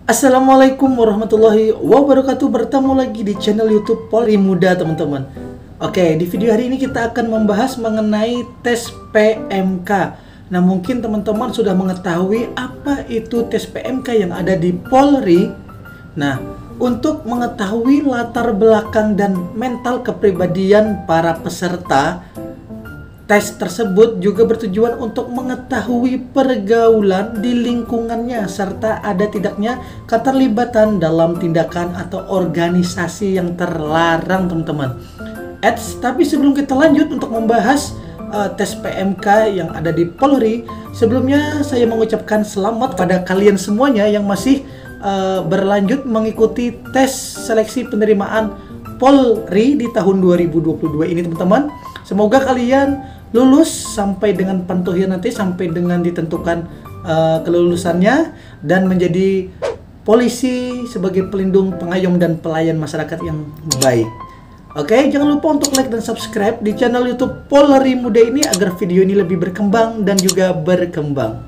Assalamualaikum warahmatullahi wabarakatuh. Bertemu lagi di channel YouTube Polri Muda, teman-teman. Oke, di video hari ini kita akan membahas mengenai tes PMK. Nah, mungkin teman-teman sudah mengetahui apa itu tes PMK yang ada di Polri. Nah, untuk mengetahui latar belakang dan mental kepribadian para peserta tes tersebut juga bertujuan untuk mengetahui pergaulan di lingkungannya serta ada tidaknya keterlibatan dalam tindakan atau organisasi yang terlarang, teman-teman. Tapi sebelum kita lanjut untuk membahas tes PMK yang ada di Polri, sebelumnya saya mengucapkan selamat pada kalian semuanya yang masih berlanjut mengikuti tes seleksi penerimaan Polri di tahun 2022 ini, teman-teman. Semoga kalian lulus sampai dengan pantuhir nanti, sampai dengan ditentukan kelulusannya dan menjadi polisi sebagai pelindung, pengayom dan pelayan masyarakat yang baik. Oke, jangan lupa untuk like dan subscribe di channel YouTube Polri Muda ini agar video ini lebih berkembang dan juga berkembang.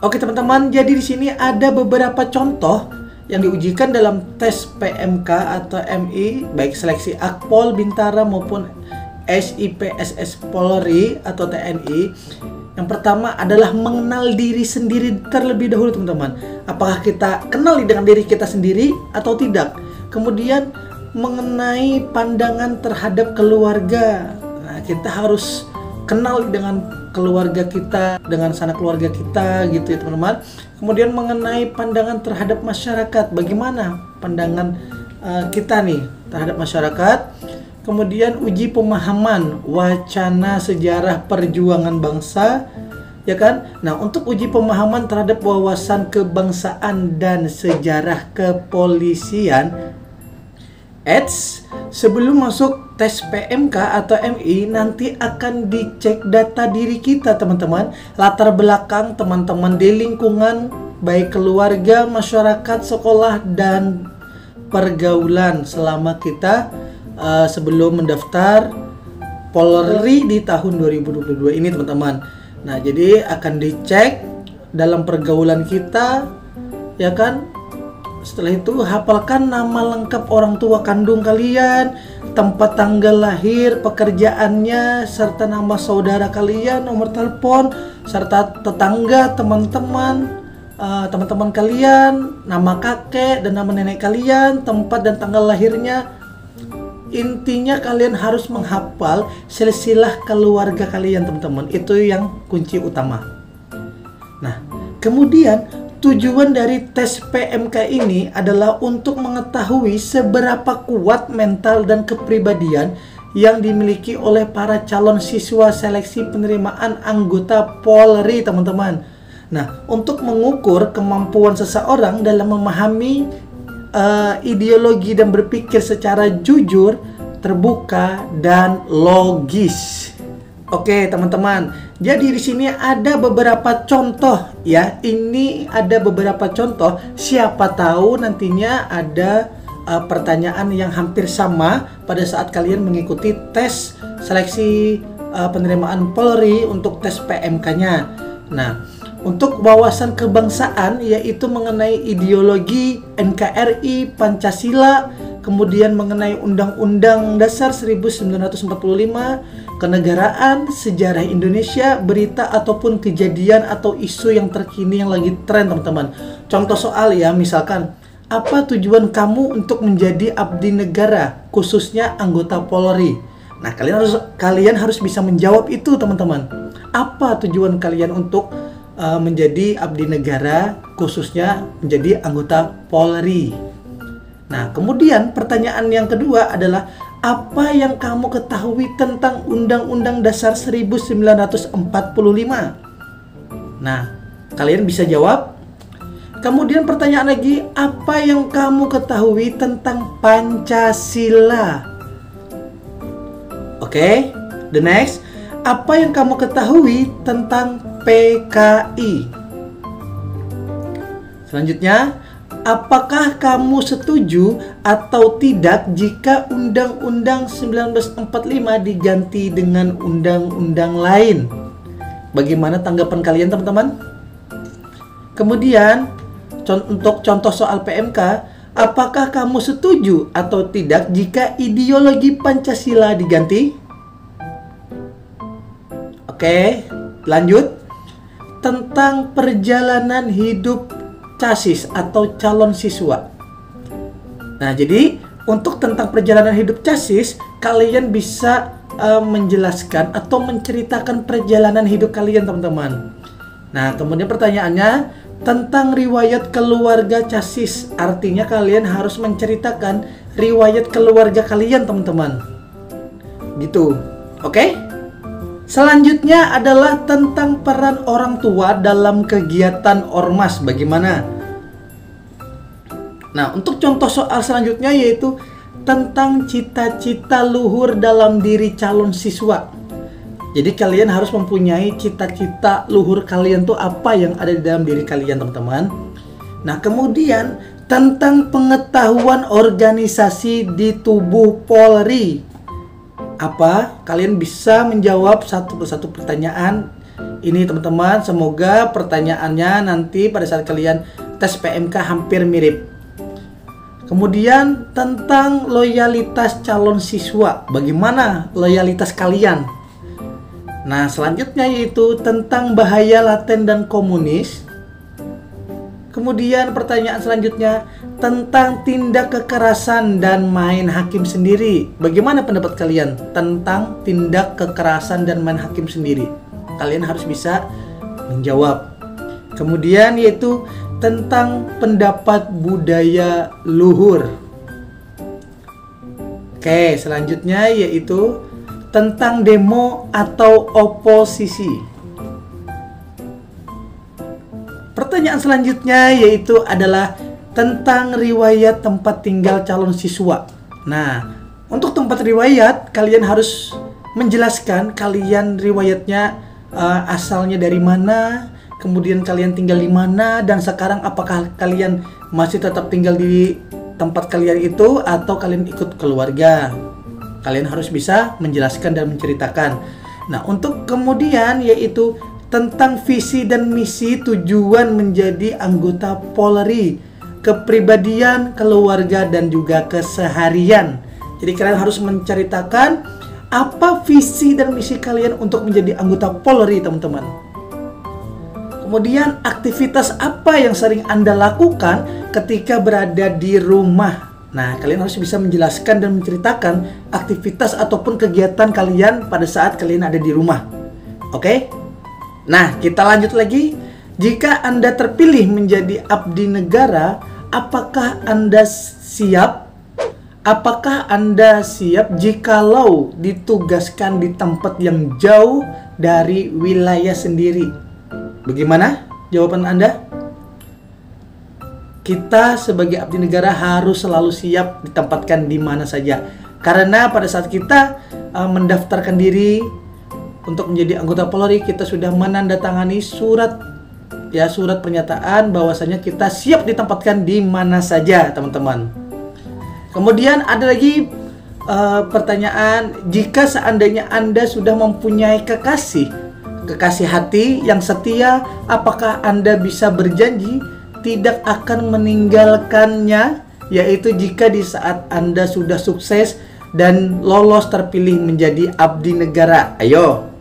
Oke, teman-teman, jadi di sini ada beberapa contoh yang diujikan dalam tes PMK atau MI, baik seleksi Akpol, Bintara maupun SIPSS Polri atau TNI. Yang pertama adalah mengenal diri sendiri terlebih dahulu, teman-teman. Apakah kita kenal dengan diri kita sendiri atau tidak? Kemudian mengenai pandangan terhadap keluarga. Nah, kita harus kenal dengan keluarga kita, dengan sanak keluarga kita gitu ya, teman-teman. Kemudian mengenai pandangan terhadap masyarakat, bagaimana pandangan kita nih terhadap masyarakat. Kemudian uji pemahaman wacana sejarah perjuangan bangsa, ya kan? Nah, untuk uji pemahaman terhadap wawasan kebangsaan dan sejarah kepolisian, sebelum masuk tes PMK atau MI nanti akan dicek data diri kita, teman-teman. Latar belakang teman-teman di lingkungan, baik keluarga, masyarakat, sekolah, dan pergaulan selama kita sebelum mendaftar Polri di tahun 2022 ini, teman-teman. Nah, jadi akan dicek dalam pergaulan kita, ya kan? Setelah itu hafalkan nama lengkap orang tua kandung kalian, tempat tanggal lahir, pekerjaannya, serta nama saudara kalian, nomor telepon, serta tetangga, teman-teman kalian, nama kakek dan nama nenek kalian, tempat dan tanggal lahirnya. Intinya kalian harus menghafal silsilah keluarga kalian, teman-teman. Itu yang kunci utama. Nah, kemudian tujuan dari tes PMK ini adalah untuk mengetahui seberapa kuat mental dan kepribadian yang dimiliki oleh para calon siswa seleksi penerimaan anggota Polri, teman-teman. Nah, untuk mengukur kemampuan seseorang dalam memahami ideologi dan berpikir secara jujur, terbuka, dan logis. Oke, teman-teman. Jadi di sini ada beberapa contoh ya. Ini ada beberapa contoh. Siapa tahu nantinya ada pertanyaan yang hampir sama pada saat kalian mengikuti tes seleksi penerimaan Polri untuk tes PMK-nya. Nah, untuk wawasan kebangsaan yaitu mengenai ideologi NKRI, Pancasila, kemudian mengenai Undang-Undang Dasar 1945, kenegaraan, sejarah Indonesia, berita ataupun kejadian atau isu yang terkini yang lagi tren, teman-teman. Contoh soal ya, misalkan apa tujuan kamu untuk menjadi abdi negara, khususnya anggota Polri? Nah, kalian harus bisa menjawab itu, teman-teman. Apa tujuan kalian untuk menjadi abdi negara, khususnya menjadi anggota Polri? Nah, kemudian pertanyaan yang kedua adalah apa yang kamu ketahui tentang Undang-Undang Dasar 1945? Nah, kalian bisa jawab. Kemudian pertanyaan lagi, apa yang kamu ketahui tentang Pancasila? Oke, the next. Apa yang kamu ketahui tentang PKI? Selanjutnya, apakah kamu setuju atau tidak jika Undang-Undang 1945 diganti dengan undang-undang lain? Bagaimana tanggapan kalian, teman-teman? Kemudian, untuk contoh soal PMK, apakah kamu setuju atau tidak jika ideologi Pancasila diganti? Oke, lanjut. Tentang perjalanan hidup CASIS atau calon siswa. Nah, jadi untuk tentang perjalanan hidup CASIS, kalian bisa menjelaskan atau menceritakan perjalanan hidup kalian, teman-teman. Nah, kemudian pertanyaannya tentang riwayat keluarga CASIS. Artinya kalian harus menceritakan riwayat keluarga kalian, teman-teman. Gitu. Oke? Selanjutnya adalah tentang peran orang tua dalam kegiatan ormas. Bagaimana? Nah, untuk contoh soal selanjutnya yaitu tentang cita-cita luhur dalam diri calon siswa. Jadi kalian harus mempunyai cita-cita luhur kalian tuh apa yang ada di dalam diri kalian, teman-teman. Nah, kemudian tentang pengetahuan organisasi di tubuh Polri. Apa? Kalian bisa menjawab satu persatu pertanyaan ini, teman-teman. Semoga pertanyaannya nanti pada saat kalian tes PMK hampir mirip. Kemudian tentang loyalitas calon siswa. Bagaimana loyalitas kalian? Nah, selanjutnya yaitu tentang bahaya laten dan komunis. Kemudian pertanyaan selanjutnya tentang tindak kekerasan dan main hakim sendiri. Bagaimana pendapat kalian tentang tindak kekerasan dan main hakim sendiri? Kalian harus bisa menjawab. Kemudian yaitu tentang pendapat budaya luhur. Oke, selanjutnya yaitu tentang demo atau oposisi. Pertanyaan selanjutnya yaitu adalah tentang riwayat tempat tinggal calon siswa. Nah, untuk tempat riwayat kalian harus menjelaskan kalian riwayatnya asalnya dari mana, kemudian kalian tinggal di mana, dan sekarang apakah kalian masih tetap tinggal di tempat kalian itu atau kalian ikut keluarga. Kalian harus bisa menjelaskan dan menceritakan. Nah, untuk kemudian yaitu tentang visi dan misi tujuan menjadi anggota Polri, kepribadian, keluarga, dan juga keseharian. Jadi kalian harus menceritakan apa visi dan misi kalian untuk menjadi anggota Polri, teman-teman. Kemudian aktivitas apa yang sering Anda lakukan ketika berada di rumah. Nah, kalian harus bisa menjelaskan dan menceritakan aktivitas ataupun kegiatan kalian pada saat kalian ada di rumah. Oke? Nah, kita lanjut lagi. Jika Anda terpilih menjadi abdi negara, apakah Anda siap? Apakah Anda siap jikalau ditugaskan di tempat yang jauh dari wilayah sendiri? Bagaimana jawaban Anda? Kita sebagai abdi negara harus selalu siap ditempatkan di mana saja. Karena pada saat kita mendaftarkan diri untuk menjadi anggota Polri, kita sudah menandatangani surat pernyataan bahwasanya kita siap ditempatkan di mana saja, teman-teman. Kemudian ada lagi pertanyaan, jika seandainya Anda sudah mempunyai kekasih hati yang setia, apakah Anda bisa berjanji tidak akan meninggalkannya, yaitu jika di saat Anda sudah sukses dan lolos terpilih menjadi abdi negara? Ayo.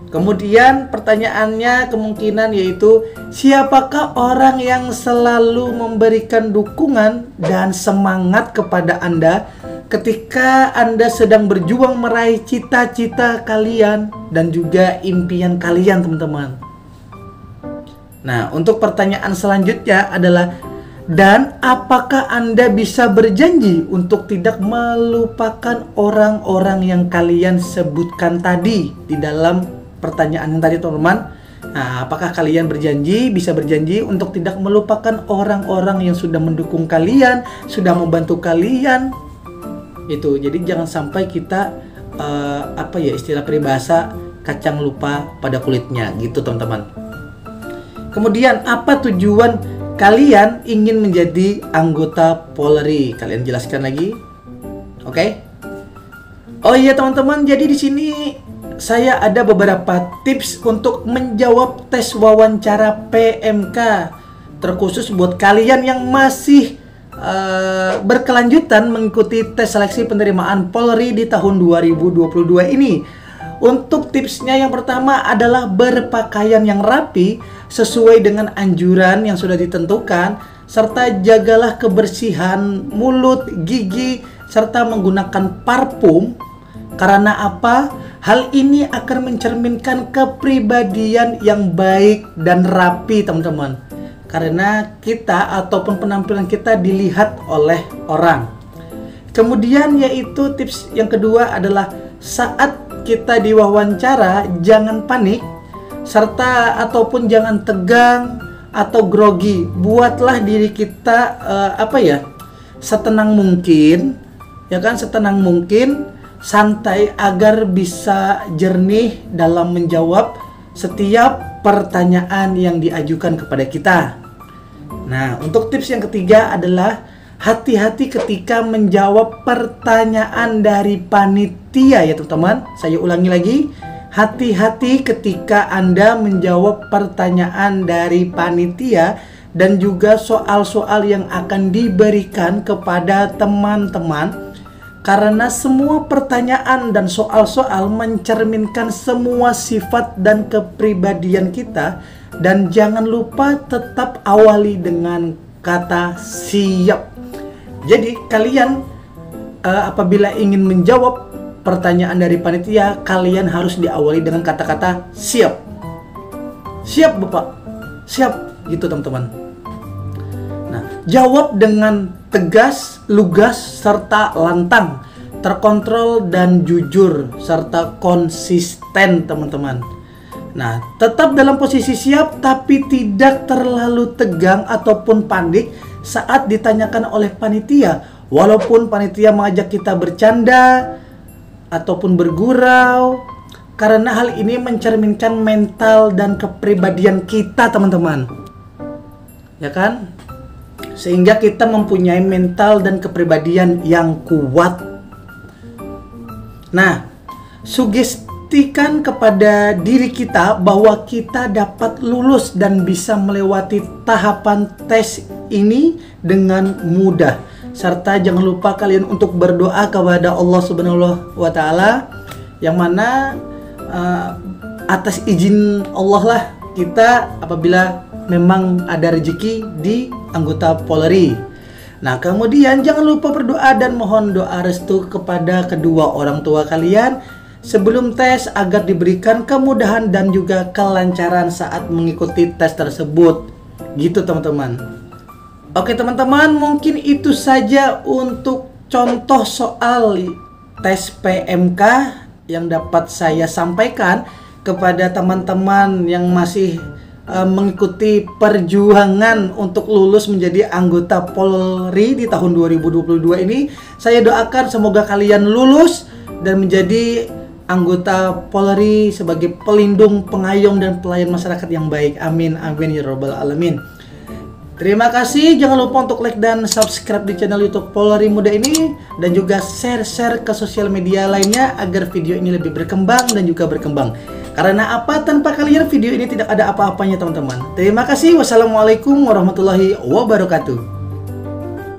Kemudian pertanyaannya kemungkinan yaitu siapakah orang yang selalu memberikan dukungan dan semangat kepada Anda ketika Anda sedang berjuang meraih cita-cita kalian dan juga impian kalian, teman-teman. Nah, untuk pertanyaan selanjutnya adalah, dan apakah Anda bisa berjanji untuk tidak melupakan orang-orang yang kalian sebutkan tadi di dalam pertanyaan yang tadi, teman-teman? Nah, apakah kalian bisa berjanji untuk tidak melupakan orang-orang yang sudah mendukung kalian, sudah membantu kalian? Itu. Jadi jangan sampai kita istilah peribahasa kacang lupa pada kulitnya gitu, teman-teman. Kemudian apa tujuan kalian ingin menjadi anggota Polri? Kalian jelaskan lagi. Oke? Oh iya, teman-teman, jadi di sini saya ada beberapa tips untuk menjawab tes wawancara PMK, terkhusus buat kalian yang masih berkelanjutan mengikuti tes seleksi penerimaan Polri di tahun 2022 ini. Untuk tipsnya yang pertama adalah berpakaian yang rapi sesuai dengan anjuran yang sudah ditentukan, serta jagalah kebersihan mulut, gigi, serta menggunakan parfum. Karena apa? Hal ini akan mencerminkan kepribadian yang baik dan rapi, teman-teman. Karena kita ataupun penampilan kita dilihat oleh orang. Kemudian yaitu tips yang kedua adalah saat kita diwawancara jangan panik, serta ataupun jangan tegang atau grogi. Buatlah diri kita setenang mungkin, ya kan, setenang mungkin, santai agar bisa jernih dalam menjawab setiap pertanyaan yang diajukan kepada kita. Nah, untuk tips yang ketiga adalah hati-hati ketika menjawab pertanyaan dari panitia, ya teman-teman. Saya ulangi lagi, hati-hati ketika Anda menjawab pertanyaan dari panitia dan juga soal-soal yang akan diberikan kepada teman-teman, karena semua pertanyaan dan soal-soal mencerminkan semua sifat dan kepribadian kita. Dan jangan lupa tetap awali dengan kata siap. Jadi kalian apabila ingin menjawab pertanyaan dari panitia, kalian harus diawali dengan kata-kata siap. Siap Bapak, siap, gitu teman-teman. Nah, jawab dengan tegas, lugas, serta lantang, terkontrol dan jujur, serta konsisten, teman-teman. Nah, tetap dalam posisi siap tapi tidak terlalu tegang ataupun panik saat ditanyakan oleh panitia. Walaupun panitia mengajak kita bercanda ataupun bergurau, karena hal ini mencerminkan mental dan kepribadian kita, teman-teman. Ya kan? Sehingga kita mempunyai mental dan kepribadian yang kuat. Nah, sugestikan kepada diri kita bahwa kita dapat lulus dan bisa melewati tahapan tes ini dengan mudah. Serta jangan lupa kalian untuk berdoa kepada Allah Subhanahu wa Ta'ala, yang mana atas izin Allah lah kita apabila memang ada rezeki di anggota Polri. Nah, kemudian jangan lupa berdoa dan mohon doa restu kepada kedua orang tua kalian sebelum tes agar diberikan kemudahan dan juga kelancaran saat mengikuti tes tersebut. Gitu teman-teman. Oke teman-teman, mungkin itu saja untuk contoh soal tes PMK yang dapat saya sampaikan kepada teman-teman yang masih mengikuti perjuangan untuk lulus menjadi anggota Polri di tahun 2022 ini. Saya doakan semoga kalian lulus dan menjadi anggota Polri sebagai pelindung, pengayom, dan pelayan masyarakat yang baik. Amin, amin ya robbal alamin. Terima kasih, jangan lupa untuk like dan subscribe di channel YouTube Polri Muda ini, dan juga share ke sosial media lainnya agar video ini lebih berkembang dan juga berkembang. Karena apa? Tanpa kalian video ini tidak ada apa-apanya teman-teman. Terima kasih. Wassalamualaikum warahmatullahi wabarakatuh.